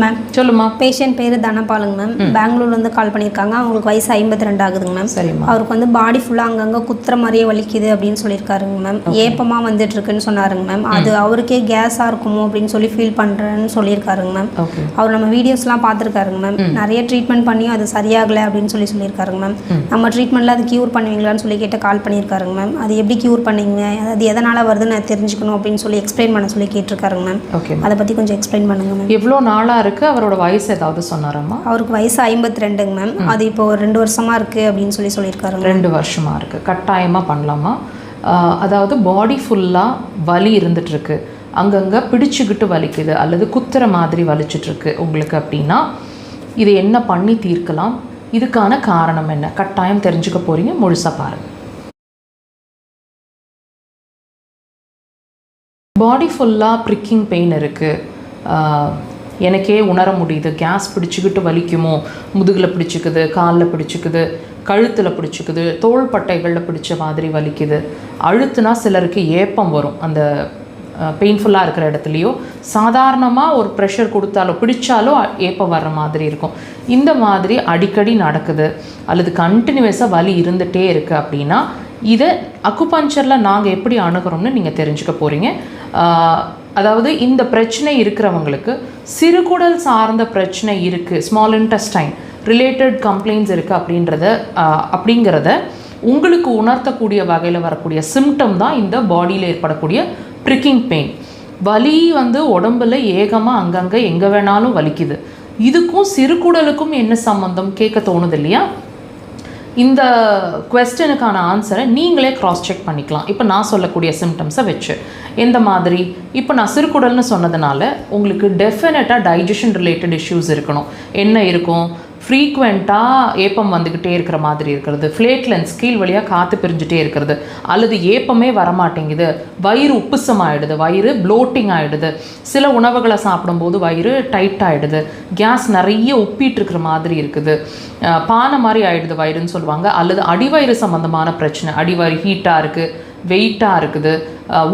Ma'am சொல்லுமா. Patient பேர் தனபாலுங்க ma'am. பெங்களூர்லேருந்து கால் பண்ணியிருக்காங்க. அவங்களுக்கு வயசு 52 ஆகுதுங்க மேம். சரிம்மா. அவருக்கு வந்து பாடி ஃபுல்லாக அங்கங்கே குத்துற மாதிரியே வலிக்குது அப்படின்னு சொல்லியிருக்காருங்க மேம். ஏப்பமாக வந்துட்டுருக்குன்னு சொன்னாருங்க மேம். அது அவருக்கே கேஸாக இருக்குமோ அப்படின்னு சொல்லி ஃபீல் பண்ணுறேன்னு சொல்லியிருக்காருங்க மேம். அவர் நம்ம வீடியோஸ்லாம் பார்த்துருக்காருங்க மேம். நிறைய ட்ரீட்மெண்ட் பண்ணியும் அது சரியாகலை அப்படின்னு சொல்லியிருக்காருங்க மேம். நம்ம ட்ரீட்மெண்ட்டில் அது க்யூர் பண்ணுவீங்களான்னு சொல்லி கேட்டு கால் பண்ணியிருக்காருங்க மேம். அது எப்படி க்யூர் பண்ணீங்க, அது எதனால் வருதுன்னு நான் தெரிஞ்சுக்கணும் அப்படின்னு சொல்லி எக்ஸ்பிளைன் பண்ண சொல்லி கேட்டிருக்காருங்க மேம். அதை பற்றி கொஞ்சம் எக்ஸ்பிளைன் பண்ணுங்க மேம். எவ்வளோ நாளாக இருக்குது, அவரோட வயசு ஏதாவது சொன்னாராம்மா? அவருக்கு வயசு 52ங்க மேம். அது இப்போ ஒரு 2 வருஷமாக இருக்குது அப்படின்னு சொல்லியிருக்காருங்க. 2 வருஷமாக இருக்குது. கட்டாயமாக பண்ணலாமா? அதாவது பாடி ஃபுல்லாக வலி இருந்துகிட்ருக்கு, அங்கங்கே பிடிச்சிக்கிட்டு வலிக்குது அல்லது குத்துற மாதிரி வலிச்சிட்ருக்கு உங்களுக்கு அப்படின்னா இது என்ன பண்ணி தீர்க்கலாம், இதுக்கான காரணம் என்ன, கட்டாயம் தெரிஞ்சுக்க போகிறீங்க. முழுசாக பாருங்கள். பாடி ஃபுல்லாக ப்ரிக்கிங் பெயின் இருக்குது, எனக்கே உணர முடியுது, கேஸ் பிடிச்சிக்கிட்டு வலிக்குமோ, முதுகில் பிடிச்சிக்குது, காலில் பிடிச்சிக்குது, கழுத்தில் பிடிச்சிக்குது, தோள்பட்டைகளில் பிடிச்ச மாதிரி வலிக்குது, அழுத்துனா சிலருக்கு ஏப்பம் வரும் அந்த பெயின்ஃபுல்லாக இருக்கிற இடத்துலையோ, சாதாரணமாக ஒரு ப்ரெஷர் கொடுத்தாலோ பிடிச்சாலோ ஏப்பம் வர்ற மாதிரி இருக்கும். இந்த மாதிரி அடிக்கடி நடக்குது அல்லது கண்டினியூஸாக வலி இருந்துகிட்டே இருக்குது அப்படின்னா இதை அக்குபஞ்சரில் நாங்கள் எப்படி அணுகிறோம்னு நீங்கள் தெரிஞ்சுக்க போகிறீங்க. அதாவது இந்த பிரச்சனை இருக்கிறவங்களுக்கு சிறுகுடல் சார்ந்த பிரச்சனை இருக்குது, ஸ்மால் இன்டெஸ்டைன் ரிலேட்டட் கம்ப்ளைண்ட்ஸ் இருக்குது அப்படிங்கிறத உங்களுக்கு உணர்த்தக்கூடிய வகையில் வரக்கூடிய சிம்டம் தான் இந்த பாடியில் ஏற்படக்கூடிய ப்ரிக்கிங் பெயின். வலி வந்து உடம்புல ஏகமாக அங்கங்கே எங்கே வேணாலும் வலிக்குது. இதுக்கும் சிறுகுடலுக்கும் என்ன சம்மந்தம் கேட்க தோணுது இல்லையா? இந்த குவெஸ்டனுக்கான ஆன்சரை நீங்களே க்ராஸ் செக் பண்ணிக்கலாம். இப்போ நான் சொல்லக்கூடிய சிம்டம்ஸை வச்சு எந்த மாதிரி, இப்போ நான் சிறுகுடல்னு சொன்னதுனால உங்களுக்கு டெஃபினட்டாக டைஜஷன் ரிலேட்டட் இஷ்யூஸ் இருக்கணும். என்ன இருக்கும்? ஃப்ரீக்வெண்ட்டாக ஏப்பம் வந்துக்கிட்டே இருக்கிற மாதிரி இருக்கிறது, ஃப்ளேட்லென்ஸ் கீழ் வழியாக காற்று பிரிஞ்சுட்டே இருக்கிறது, அல்லது ஏப்பமே வரமாட்டேங்குது, வயிறு உப்புசமாகிடுது, வயிறு ப்ளோட்டிங் ஆகிடுது, சில உணவுகளை சாப்பிடும்போது வயிறு டைட் ஆகிடுது, கேஸ் நிறைய உப்பிட்டு இருக்கிற மாதிரி இருக்குது, பானை மாதிரி ஆகிடுது வயிறுன்னு சொல்லுவாங்க, அல்லது அடிவயிறு சம்மந்தமான பிரச்சனை, அடிவயிறு ஹீட்டாக இருக்குது, வெயிட்டாக இருக்குது,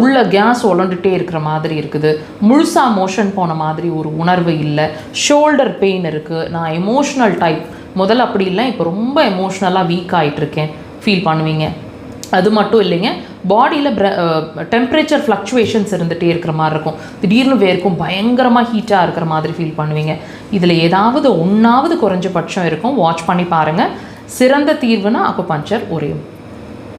உள்ள கேஸ் உழண்டுகிட்டே இருக்கிற மாதிரி இருக்குது, முழுசாக மோஷன் போன மாதிரி ஒரு உணர்வு இல்லை, ஷோல்டர் பெயின் இருக்குது, நான் எமோஷ்னல் டைப், முதல்ல அப்படி இல்லை இப்போ ரொம்ப எமோஷ்னலாக வீக் ஆகிட்டுருக்கேன் ஃபீல் பண்ணுவீங்க. அது மட்டும் இல்லைங்க, பாடியில் டெம்பரேச்சர் ஃப்ளக்சுவேஷன்ஸ் இருந்துகிட்டே இருக்கிற மாதிரி இருக்கும், திடீர்னு வேர்க்கும், பயங்கரமாக ஹீட்டாக இருக்கிற மாதிரி ஃபீல் பண்ணுவீங்க. இதில் ஏதாவது ஒன்றாவது குறைஞ்சபட்சம் இருக்கும். வாட்ச் பண்ணி பாருங்கள். சிறந்த தீர்வுனா அக்குபஞ்சர் ஒரே